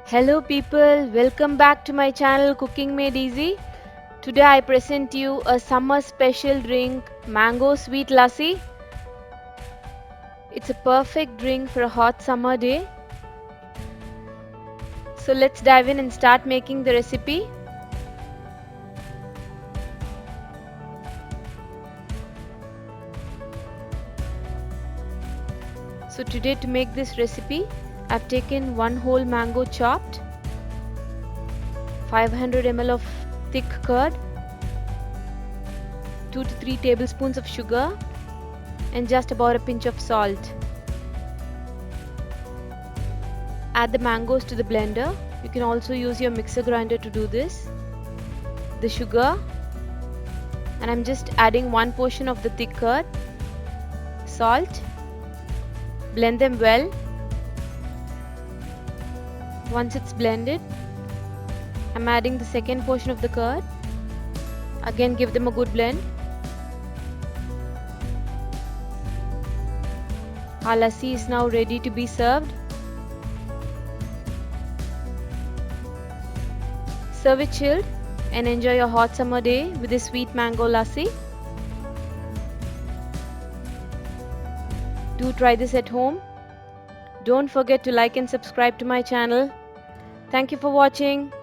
Hello people, welcome back to my channel Cooking Made Easy. Today I present you a summer special drink, Mango Sweet Lassi. It's a perfect drink for a hot summer day. So let's dive in and start making the recipe. So today to make this recipe, I've taken one whole mango chopped, 500 ml of thick curd, 2 to 3 tablespoons of sugar, and just about a pinch of salt. Add the mangoes to the blender. You can also use your mixer grinder to do this. The sugar, and I'm just adding one portion of the thick curd, salt. Blend them well. Once it's blended, I'm adding the second portion of the curd. Again, give them a good blend. Our lassi is now ready to be served. Serve it chilled and enjoy your hot summer day with this sweet mango lassi. Do try this at home. Don't forget to like and subscribe to my channel. Thank you for watching.